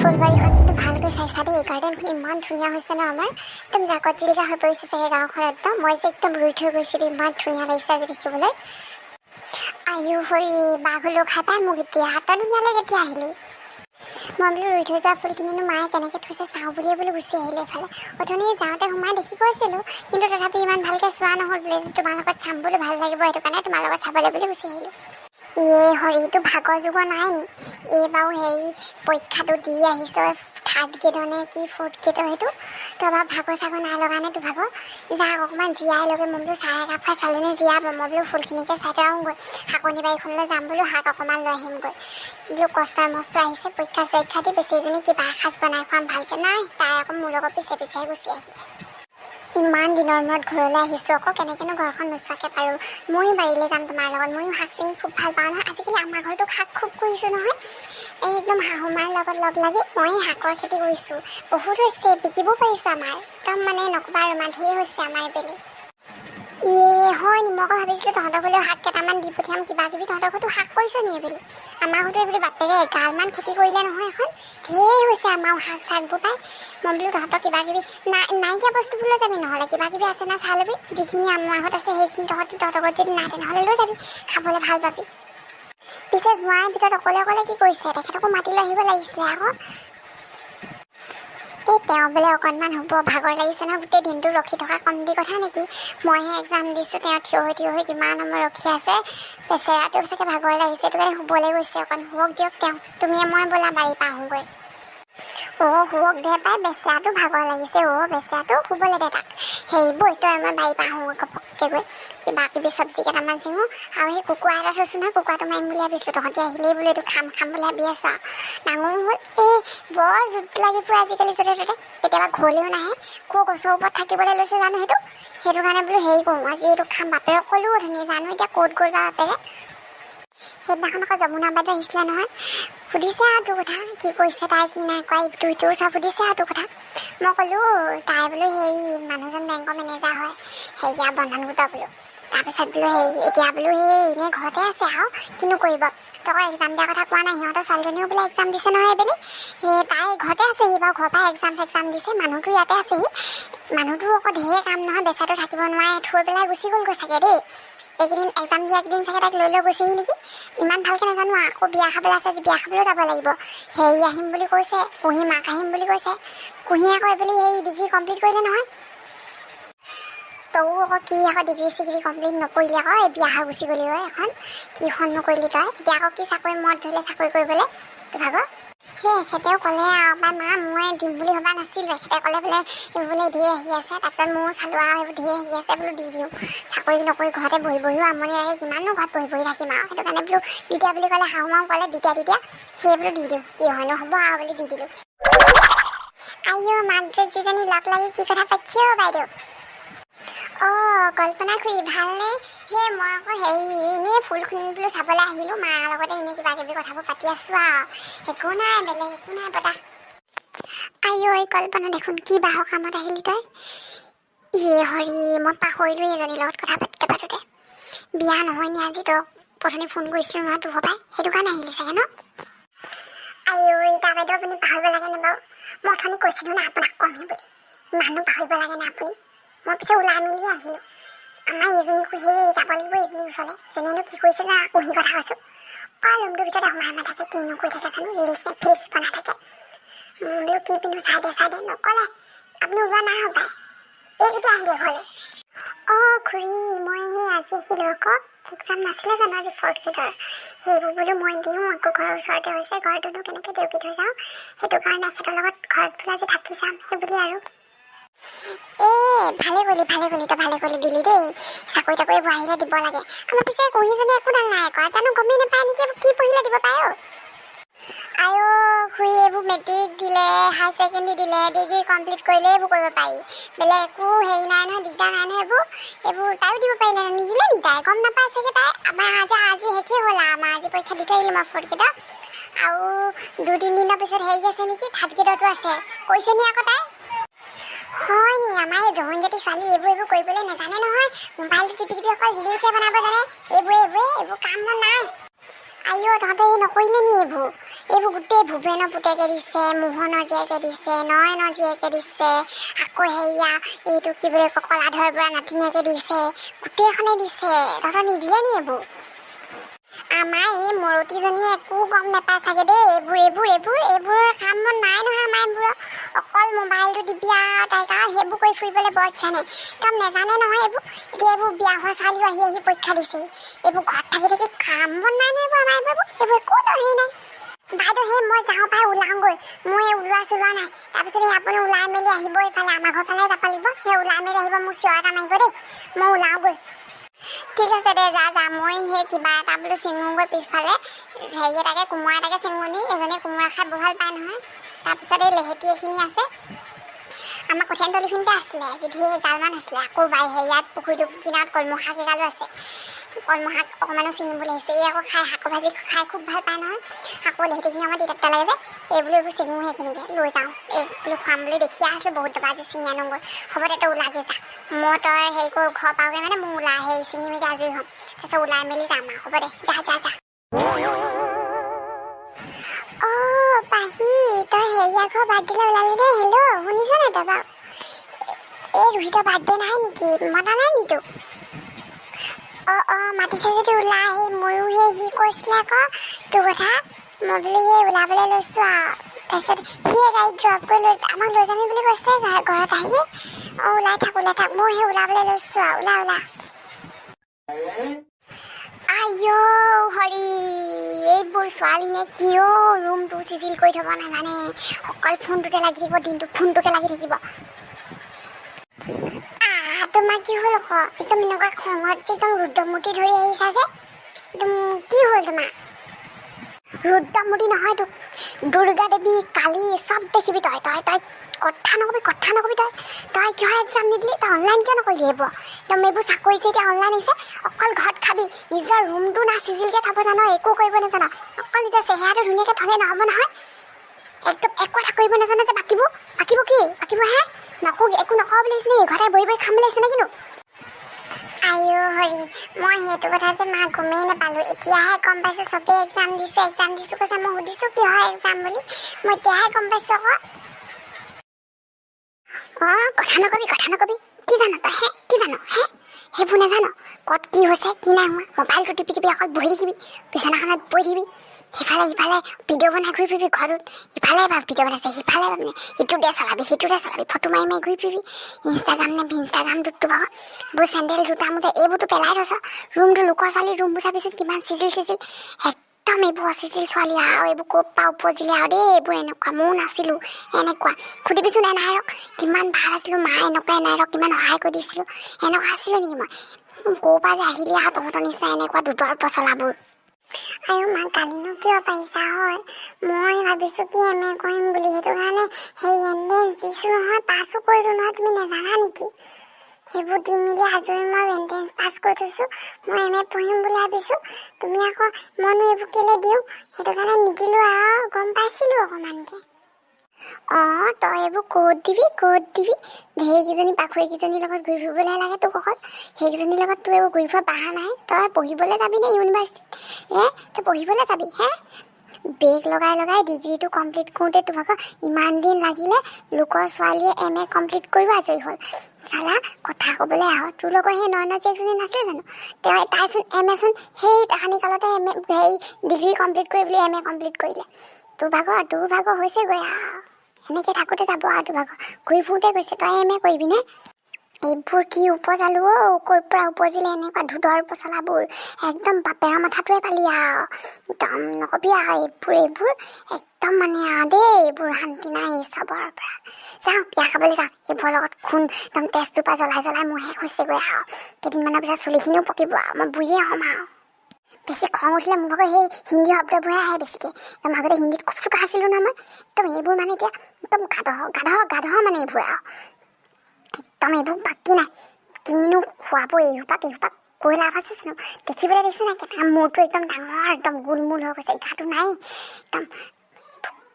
ফুলবাৰীখন কিন্তু ভালকৈ চাইছা দেই। গাৰ্ডেনখন ইমান ধুনীয়া হৈছে ন আমাৰ, একদম জাকত জিলিকা হৈ পৰিছে চাগে গাঁওখন একদম। মই যে একদম ৰুই থৈ গৈছিলোঁ, ইমান ধুনীয়া লাগিছে আজি দেখিবলৈ। আয়ু হৰি বাঘ হলেও খাই পাই মোক এতিয়া। তই ধুনীয়ালৈ কেতিয়া আহিলি? মই বোলো ৰুই থৈ যোৱা ফুলখিনিনো মায়ে কেনেকৈ থৈছে চাওঁ বুলিয়ে বোলো গুচি আহিলে এফালে। অথনি যাওঁতে সোমাই দেখি গৈছিলোঁ, কিন্তু তথাপি ইমান ভালকৈ চোৱা নহ'ল বোলে। তোমাৰ লগত চাম বুলি ভাল লাগিব, সেইটো কাৰণে তোমাৰ লগত চাবলৈ বুলি গুচি আহিলোঁ। হৰিটো ভাগৰ যুগৰ নাই নি? এই বাৰু হেৰি পৰীক্ষাটো দি আহিছ, 3rd গ্ৰেডৰ নে কি 4th গ্ৰেডৰ সেইটো, তই বাৰু ভাগৰ চাগৰ নাই লগা নে তোৰ ভাগৰ? যাক অকণমান জীয়াই লগে। মই বোলো চাহ একাপ খাই চালেনে জীয়াব। মই বোলো ফুলখিনিকে চাই থৈ আহোঁগৈ, শাকনি বাৰীখনলৈ যাম বোলো, শাক অকণমান লৈ আহিমগৈ। বোলো কষ্টই মষ্ট আহিছে পৰীক্ষা দি বেছিজনী কিবা এসাঁজ বনাই খুৱাম ভালকৈ। নাই, তাই আকৌ মোৰ লগত পিছে পিছে গুচি আহিলে। ইমান দিনৰ মূৰত ঘৰলৈ আহিছোঁ আকৌ, কেনেকৈনো ঘৰখন নোচোৱাকৈ পাৰোঁ। ময়ো বাৰীলৈ যাম তোমাৰ লগত, ময়ো শাক চিঙি খুব ভাল পাওঁ নহয়। আজিকালি আমাৰ ঘৰতো শাক খুব কৰিছোঁ নহয়, এই একদম শাহু মাৰ লগত লগ লাগি মই শাকৰ খেতি কৰিছোঁ। বহুত হৈছে, বিকিবও পাৰিছোঁ আমাৰ, একদম মানে নক'বা আৰু ধেৰ হৈছে আমাৰ এইবেলি। হয় নি? মই আকৌ ভাবিছিলোঁ তহঁতৰ ঘৰলৈও শাক কেইটামান দি পঠিয়াম কিবা কিবি। তহঁতৰ ঘৰতো শাক কৰিছ নি এইবেলি? আমাৰ ঘৰতো এইবেলি বাপেৰে এগালমান খেতি কৰিলে নহয় এখন, ধেৰ হৈছে আমাৰ শাক চাকবোৰ পাই। মই বোলো তহঁতৰ কিবা কিবি নাইকিয়া বস্তুবোৰ লৈ যাবি, নহ'লে কিবা কিবি আছে না চাই ল'বি। যিখিনি আমাৰ ঘৰত আছে সেইখিনি তহঁতৰ ঘৰত যদি নাই তেনেহ'লে লৈ যাবি, খাবলৈ ভাল পাবি। পিছে জোঁৱাইৰ ভিতৰত অকলে অকলে কি কৰিছে? তেখেতকো মাতি লৈ আহিব লাগিছিলে আকৌ। এই তেওঁ বোলে অকণমান হ'ব, ভাগৰ লাগিছে নহয়, গোটেই দিনটো ৰখি থকা কমটি কথা নেকি? মইহে এক্সাম দিছোঁ, তেওঁ থিয় হৈ কিমান সময় ৰখি আছে। বেচেৰাটো চাগে ভাগৰ লাগিছে, সেইটো কাৰণে শুবলৈ গৈছে অকণ। শুৱক দিয়ক তেওঁ, তুমিয়ে মই ব'লা বাৰীৰ পৰা আহোঁগৈ। শুৱক দে পাই, বেচেৰাটো ভাগৰ লাগিছে। বেচেৰাটো শুবলৈ দে তাক। হেৰি বৈ তই মই বাৰীৰ পৰা আহোঁগৈ ঘপককৈ গৈ, কিবা কিবি চব্জি কেইটামান চিঙো। আৰু সেই কুকুৰা এটা থৈছোঁ নহয়, কুকুৰাটো মাৰিম বুলি ভাবিছোঁ। তহঁতি আহিলেই বোলো এইটো খাম বুলি ভাবি আছোঁ আৰু। ডাঙৰ হ'ল, বৰ জুত লাগি ফুৰে আজিকালি য'তে ত'তে। কেতিয়াবা ঘৰলৈও নাহে, ক'ৰ গছৰ ওপৰত থাকিবলৈ লৈছে জানো সেইটো কাৰণে বোলো হেৰি কৰোঁ, আজি এইটো খাম। বাপেৰক ক'লোঁ অথনি, জানো এতিয়া ক'ত গ'ল বা বাপেৰে। সেইদিনাখন আকৌ যমুনা বাইদেউ আহিছিলে নহয়, সুধিছে আৰু তোৰ কথা, কি কৰিছে তাই, কি নাই কৰা, ইটো চব সুধিছে আৰু তোৰ কথা। মই ক'লোঁ তাই বোলো হেৰি মানুহজন বেংকৰ মেনেজাৰ হয়, সেয়া বন্ধন গোটৰ বোলো। তাৰপিছত বোলো এতিয়া বোলো এনেই ঘৰতে আছে আৰু কিনো কৰিব। তই এক্সাম দিয়াৰ কথা কোৱা নাই? সিহঁতৰ ছোৱালীজনীও বোলে এক্সাম দিছে নহয় এইবেলি। তাই ঘৰতে আছেহি বাৰু, ঘৰৰ পৰা এক্সাম দিছে। মানুহটো ইয়াতে আছেহি। মানুহটো আকৌ ধেৰ কাম নহয়, বেচাটো থাকিব নোৱাৰে, থৈ পেলাই গুচি গ'লগৈ চাগে দেই। এইকেইদিন এক্সাম দিয়া কেইদিন চাগে তাইক লৈ গৈছেহি নেকি, ইমান ভালকৈ নাজানো। আকৌ বিয়া খাবলৈ আছে, বিয়া খাবলৈও যাব লাগিব। হেৰি আহিম বুলি কৈছে, কুঁহি মাক আহিম বুলি কৈছে। কুঁহি আকৌ এইবেলি সেই ডিগ্ৰী কমপ্লিট কৰিলে নহয়। তয়ো আকৌ কি আকৌ ডিগ্ৰী চিগ্ৰী কমপ্লিট নকৰিলি আকৌ, এই বিয়া হৈ গুচি গ'লি এখন, কিখন নকৰিলি তই? এতিয়া আকৌ কি চাকৰি মত ধৰিলে চাকৰি কৰিবলৈ তোৰ ভাগৰ? এখেতেও ক'লে আৰু মা মই দিম বুলি ভবা নাছিলোঁ। এখেতে ক'লে বোলে এইবোৰ বোলে ধেৰ আহি আছে। তাৰপিছত ময়ো চালোঁ আৰু এইবোৰ ধেৰ আহি আছে বোলো দি দিওঁ। চাকৰি নকৰি ঘৰতে বহিও আমনি লাগে, কিমাননো ঘৰত বহি থাকিম আৰু। সেইটো কাৰণে বোলো দিতিয়া বুলি ক'লে, শাহু মাও ক'লে দিতিয়া সেই বোলো দি দিওঁ, কি হয়নো হ'ব আৰু বুলি দি দিলোঁ। মাক দুজনী লগ লাগি কি কথা পাতিছে বাইদেউ? কল্পনা খুৰী ভালনে? মই আকৌ এনেই ফুলখিনি বোলো চাবলৈ আহিলোঁ, মাৰ লগতে এনেই কিবা কিবি কথাবোৰ পাতি আছোঁ আৰু। একো নাই, বেলেগ একো নাই পতা। কল্পনা দেখোন কি বাহৰ কামত আহিলি তই? হৰি, মই পাহৰিলোঁ এজনীৰ লগত কথা পাতোঁতে। বিয়া নহয় নি আজি? তই প্ৰথমে ফোন কৰিছিলোঁ নহয় তোৰ ঘৰপাই, সেইটো কাৰণে আহিলি চাগে ন? তাৰ বাইদেউ আপুনি পাহৰিব লাগেনে বাৰু? মই অথনি কৈছিলোঁ না আপোনাক কমহি বুলি, ইমানো পাহৰিব লাগেনে আপুনি? মই পিছে ওলাই মেলি আহিলোঁ। আমাৰ এজনী কুঁহি যাব লাগিব, এজনী ওচৰলৈ। এজনীয়েনো কি কৰিছে না, কুঁহি কথা কৈছোঁ। ৰুমটোৰ ভিতৰতে সোমাই থাকে, কিনো কৰি থাকে জানো, ৰিলচ নে ফিল্চ বনাই থাকে। বোলো কি পিন্ধো চাই দে নক'লে। আপুনি ওলোৱা নাই হপায়, কেতিয়া আহিলে ঘৰলৈ? খুৰী মই আজি আহিলোঁ আকৌ। এক্সাম নাছিলে জানো আজি 4th গ্ৰেডৰ, সেইবোৰ বোলো মই দিওঁ। আকৌ ঘৰৰ ওচৰতে হৈছে, ঘৰটোনো কেনেকৈ দেউকি থৈ যাওঁ, সেইটো কাৰণে এখেতৰ লগত ঘৰত বোলে আজি থাকি যাম, সেইবুলি আৰু। ভালে কৰিলি তই, ভালে কৰিলি দিলি দেই। চাকৰি তাকৰিবোৰ আহিলে দিব লাগে। আমাৰ পিছে কুঁহিজনী একোডাল নাই কৰা, জানো গমেই নাপায় নেকি কি পঢ়িলে দিব পাৰে? খুৰী এইবোৰ মেট্ৰিক দিলে, হায়াৰ ছেকেণ্ডেৰী দিলে, ডিগ্ৰী কমপ্লিট কৰিলে এইবোৰ কৰিব পাৰি। বেলেগ একো হেৰি নাই নহয়, দিগদাৰ নাই নহয় এইবোৰ তাইও দিব পাৰিলে, নিদিলে নি তাই? গম নাপায় চাগে তাই। আমাৰ আজি শেষেই হ'ল আৰু, আমাৰ আজি পৰীক্ষা দি থৈ আহিলোঁ মই 4th গ্ৰেডৰ। আৰু 2-3 দিনৰ পিছত হেৰি আছে নেকি, 3rd গ্ৰেডৰটো আছে, কৈছে নি আকৌ তাই? হয় নি? আমাৰ এই জহন জাতি ছোৱালী এইবোৰ কৰিবলৈ নাজানে নহয়। মোবাইলটো টিপি অকল ৰিলচহে বনাব জানে। এইবোৰ কাম নাই। আইঅ তহঁতে এই নকৰিলে নি এইবোৰ গোটেই ভূপেনৰ পুতেকে দিছে, মোহনৰ জীয়েকে দিছে, নয়নৰ জীয়েকে দিছে, আকৌ হেৰিয়া এইটো কি বুলি কয় কলাধৰ পৰা নাতিনীয়েকে দিছে, গোটেইখনে দিছে। তহঁতৰ নিদিলে নি এইবোৰ? আমাৰ এই মৰতিজনীয়ে একো গম নাপায় চাগে দেই। এইবোৰ কাম বন নাই নহয় আমাৰ এইবোৰৰ। অকল মোবাইলটো টিপি আৰু তাইক আৰু সেইবোৰ কৰি ফুৰিবলৈ বৰ জানে। কাম নাজানে নহয় এইবোৰ। এতিয়া এইবোৰ বিয়া হোৱা ছোৱালীও আহি পৰীক্ষা দিছে। এইবোৰ ঘৰত থাকি কাম বন নাই নহয় এইবোৰ আমাৰ এইবোৰ একো হেৰি নাই। বাইদেউ সেই মই যাওঁ পাই ওলাওঁগৈ। মোৰ এই ওলোৱা চলোৱা নাই। তাৰপিছত এই আপুনি ওলাই মেলি আহিব এইফালে আমাৰ ঘৰ ফালে যাব লাগিব। সেই ওলাই মেলি আহিব, মোক চিঞৰ এটা মাৰিব দেই। মই ওলাওঁগৈ। ঠিক আছে দে, যা মই সেই কিবা এটা বোলো চিঙোগৈ পিছফালে। হেৰি এটাকে কোমোৰা এটাকে চিঙুনি, এজনীয়ে কোমোৰা খাই বৰ ভাল পায় নহয়। তাৰপিছত এই লেহেতি এইখিনি আছে, আমাৰ কঠীয়াতলিখিনিতে আছিলে, ঢেৰ এগালমান আছিলে। আকৌ হেৰিয়াত পুখুৰীটো কিনাৰত কলমৌ শাক এগালো আছে। কলমৌ শাক অকণমানো ছিঙিবলৈ আহিছে। এই আকৌ শাকৰ ভাজি খাই খুব ভাল পায় নহয়। আকৌ লেহেতিখিনি আমাৰ তিতা লাগে যে, এইবোৰ চিঙো সেইখিনিকে লৈ যাওঁ। এই বোলো খুৱাম বুলি দেখিয়ে আছোঁ বহুত দবা আজি ছিঙি আনোগৈ। হ'ব দে তই ওলাবি যা। মই তই হেৰি কৰোঁ ঘৰ পাওঁগৈ মানে মোৰ ওলাই হেৰি ছিঙি মেলি আজৰি হ'ম। তাৰপিছত ওলাই মেলি যাম আৰু। হ'ব দে, যা। অ' পাহি, তই হেৰি আকৌ বাৰ্থডেলৈ ওলালি দেই। হেল্ল' শুনিছ নাই তই বাৰু? এই ৰোহিতৰ বাৰ্থডে নাই নেকি? মতা নাই নি তোক? মাতিছে যদি ওলাই আহি, ময়ো সি কৈছিলে আকৌ তোৰ কথা। মই বোলো সেই ওলাবলৈ লৈছোঁ আৰু। তাৰপিছত সিয়ে গাড়ীত ড্ৰপ কৰি আমাক লৈ যাবি বুলি কৈছে ঘৰত আহি। ওলাই থাক। মই সেই ওলাবলৈ লৈছোঁ আৰু। ওলা। আইঅ হৰি, এইবোৰ ছোৱালী নে কিয় ৰুমটো চিজিল কৰি থ'ব নাজানে। অকল ফোনটোতে লাগি থাকিব, দিনটো ফোনটোতে লাগি থাকিব। তোমাৰ কি হ'ল আকৌ? একদম এনেকুৱা খঙত যে একদম ৰুদ্ৰমূৰ্তি ধৰি আহিছা যে, একদম কি হ'ল তোমাৰ? ৰুদ্ৰমূৰ্তি নহয় তোক দুৰ্গা দেৱী, কালী চব দেখিবি তই কথা নকবি তই কিহৰ এক্সাম নিদিলি? তই অনলাইন কিয় নকৰিলি এইবোৰ? একদম এইবোৰ চাকৰি যে এতিয়া অনলাইন আহিছে, অকল ঘৰত খাবি, নিজৰ ৰুমটো না চিজিলকৈ থ'ব জান, একো কৰিব নাজান। অকল নিজৰ চেহেৰাটো ধুনীয়াকৈ থ'লে নহ'ব নহয়। একদম একো এটা কৰিব নাজানে যে বাকিবোৰ হে একো নকওঁ বুলি আহিছিলে, ঘৰতে বহি খাম বুলি আহিছে নে কিনো? আইঅ হৰি, মই সেইটো কথা যে মা গমেই নাপালোঁ। এতিয়াহে গম পাইছোঁ চবেই এক্সাম দিছোঁ কৈছে। মই সুধিছোঁ কিহৰ এক্সাম বুলি, মই এতিয়াহে গম পাইছোঁ আকৌ। কথা নকবি। কি জান তই সেইবোৰ নাজান? ক'ত কি হৈছে কি নাই হোৱা? মোবাইলটো টিপি অকল বহি থাকিবি, বিচনাখনত বহি থাকিবি, সিফালে ভিডিঅ' বনাই ঘূৰি ফুৰিবি ঘৰটোত। ইফালে ভিডিঅ' বনাইছে, সিফালে মানে ইটোতে চলাবি সিটোতে চলাবি, ফটো মাৰি ঘূৰি ফুৰিবি। ইনষ্টাগ্ৰামটোততো বাৰু এইবোৰ চেণ্ডেল জোতা মোজা এইবোৰতো পেলাই থৈছ। ৰুমটো লোকৰ ছোৱালী ৰুমবোৰ চাবিচোন কিমান চিজিল। একদম এইবোৰ অচিজিল ছোৱালী আৰু এইবোৰ ক'ৰ পৰা উপজিলে আৰু দেই। এইবোৰ এনেকুৱা ময়ো নাছিলোঁ এনেকুৱা। সুধিবিচোন এনাইৰক, কিমান ভাল আছিলোঁ মা, এনেকুৱা এনাইৰক কিমান সহায় কৰি দিছিলোঁ। এনেকুৱা আছিলোঁ নেকি মই? ক'ৰ পৰা যে আহিলি আৰু তহঁতৰ নিচিনা এনেকুৱা দুটৰ পচলাবোৰ। আৰু মা গালিনো কিয় পাৰিছা হয়? মই ভাবিছোঁ কি MA কৰিম বুলি, সেইটো কাৰণে সেই এণ্ট্ৰেঞ্চ দিছোঁ নহয়, পাছো কৰিলোঁ নহয়। তুমি নাজানা নেকি? সেইবোৰ দি মেলি আজৰি মই এণ্ট্ৰেঞ্চ পাছ কৰি থৈছোঁ। মই MA পঢ়িম বুলি ভাবিছোঁ। তুমি আকৌ মইনো এইবোৰ কেলৈ দিওঁ, সেইটো কাৰণে নিদিলোঁ আৰু। গম পাইছিলোঁ অকণমানকৈ। তই এইবোৰ ক'ত দিবি ঢেৰকেইজনী পাখৰিকেইজনীৰ লগত ঘূৰি ফুৰিবলৈ লাগে তোক অকল। সেইকেইজনীৰ লগত তোৰ এইবোৰ ঘূৰি ফুৰা বাহা নাই। তই পঢ়িবলৈ যাবি নে ইউনিভাৰ্চিটিত? তই পঢ়িবলৈ যাবি বেগ লগাই ডিগ্ৰীটো কমপ্লিট কৰোঁতে তোক আকৌ ইমান দিন লাগিলে। লোকৰ ছোৱালীয়ে MA কমপ্লিট কৰিব আজৰি হ'ল। চালা কথা ক'বলৈ আহ। তোৰ লগৰ সেই নয়নৰ জীয়েকজনী নাছিলে জানো? তাইচোন MA চোন সেই তাহানি কালতে ডিগ্ৰী কমপ্লিট কৰি বুলি MA কমপ্লিট কৰিলে। তোৰ ভাগৰ হৈছেগৈ আৰু। এনেকৈ থাকোঁতে যাব আৰু তোৰ ভাগৰ। ঘূৰি ফুৰোঁতে গৈছে। তই MA কৰিবি নে? এইবোৰ কি উপজালো ক'ৰ পৰা উপজিলে এনেকুৱা ধুদৰ পচলাবোৰ। একদম বাপেৰৰ মাথাটোৱে পালি আৰু। একদম নকবি আৰু এইবোৰ একদম মানে আৰু দেই, এইবোৰ শান্তি নাই চবৰ পৰা। যাওঁ বিয়া খাবলৈ যাওঁ। এইবোৰৰ লগত একদম তেজটোৰ পৰা জ্বলাই মোৰ শেষ হৈছেগৈ আৰু। কেইদিনমানৰ পিছত চুলিখিনিও পকিব আৰু মই বুঢ়ীয়ে হ'ম আৰু। বেছি খং উঠিলে মোৰ ভাগৰ সেই হিন্দী শব্দবোৰহে আহে বেছিকৈ। আগতে হিন্দীত খুব চোকা আছিলোঁ নহয় মই। একদম এইবোৰ মানে এতিয়া একদম গাধ মানে এইবোৰ আৰু। একদম এইবোৰ বাকী নাই। কিনো খোৱাব এইসোপাক কৈ লাভ আছে জানো? দেখিবলৈ দেখিছোঁ নাই কেনেকুৱা মূৰটো একদম ডাঙৰ, একদম গোলমোল হৈ গৈছে। গাটো নাই একদম।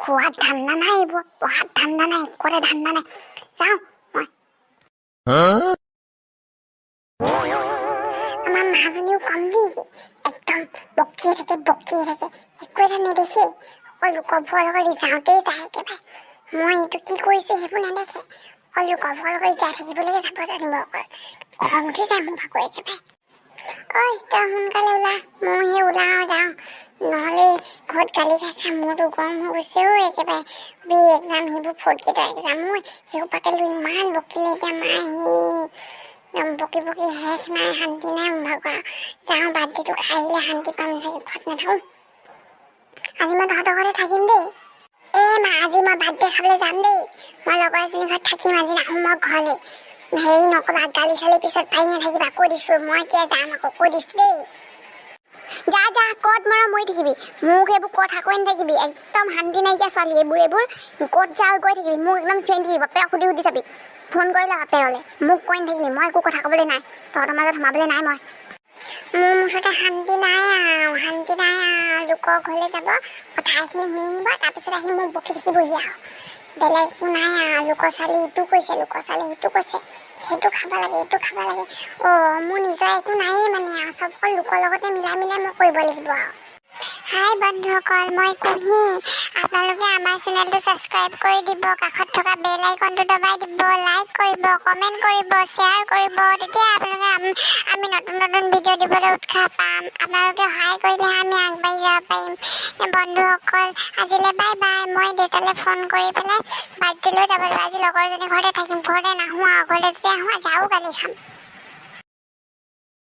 খোৱাত ধান্দা নাই, এইবোৰ পঢ়াত ধান্দা নাই, একোতে ধান্দা নাই। যাওঁ মই। আমাৰ মাজনীও কম নেকি? একদম একদম বকিয়ে থাকে একো এটা নেদেখে অকল লোকৰ ভুৱাৰ লগত যাওঁতেই যায় একেবাৰে মই এইটো কি কৰিছোঁ সেইবোৰ নেদেখে অকল লোকৰ ভুৱাৰ লগত যাই থাকিবলৈকে যাব জানিব অকল খং উঠি যায় মোৰ ভাগৰ একেবাৰে ঐ তই সোনকালে ওলা মই সেই ওলাওঁ যাওঁ নহ'লে ঘৰত গালি খাই মোৰতো গৰম হৈ গৈছে ঐ একেবাৰে বি এক্সাম সেইবোৰ ফ'ৰ্থ গ্ৰেডৰ এক্সাম ঐ সেইসোপাকে লৈ ইমান বকিলে এতিয়া মায়ে বকি শেষ নাই শান্তি নাই মোৰ ভাগৰ যাওঁ বাৰ্থডেটো খাই আহিলে শান্তি পাম চাগে ঘৰত নাথাকোঁ আজি মই তহঁতৰ ঘৰতে থাকিম দেই মা আজি মই বাৰ্থডে খাবলৈ যাম দেই মই লগৰ এজনী ঘৰত থাকিম আজি নাহোঁ মই ঘৰলৈ হেৰি নক'বা গালি চালি পিছত পাৰি নাথাকিবা কৈ দিছোঁ মই এতিয়া যাম আকৌ কৈ দিছোঁ দেই যা ক'ত মৰি থাকিবি মোক এইবোৰ কথা কৈ নাথাকিবি একদম শান্তি নাইকিয়া ছোৱালী এইবোৰ ক'ত যা গৈ থাকিবি মোক একদম চিঞৰি থাকিবি বাপেৰক সুধি চাবি ফোন কৰিলে বাপেৰলৈ মোক কৈ নাথাকিবি মই একো কথা ক'বলৈ নাই তহঁতৰ মাজত সোমাবলৈ নাই মই মোৰ মুঠতে শান্তি নাই লোকৰ ঘৰলৈ যাব কথাখিনি শুনিব তাৰপিছত আহি মোক বকি থাকিবহি আৰু বেলেগ একো নাই লোকৰ ছোৱালী ইটো কৈছে লোকৰ ছোৱালী সিটো কৈছে সেইটো খাব লাগে এইটো খাব লাগে মোৰ নিজৰ একো নায়েই মানে চব অকল লোকৰ লগতে মিলাই মই কৰিব লাগিব আৰু হাই বন্ধুসকল মই কুহি আপোনালোকে আমাৰ চেনেলটো ছাবস্ক্ৰাইব কৰি দিব কাষত থকা বেল আইকনটো দবাই দিব লাইক কৰিব কমেণ্ট কৰিব শ্বেয়াৰ কৰিব তেতিয়া আপোনালোকে আমি নতুন ভিডিঅ' দিবলৈ উৎসাহ পাম আপোনালোকে সহায় কৰিলেহে আমি আগবাঢ়ি যাব পাৰিম বন্ধুসকল আজিলৈ বাই বাই মই দেউতালৈ ফোন কৰি পেলাই বাৰ্থডেলৈ যাব লাগিব আজি লগৰজনী ঘৰতে থাকিম ঘৰতে নাহোঁ আৰু ঘৰতে যেতিয়া আহোঁ যাওঁ গালি খাম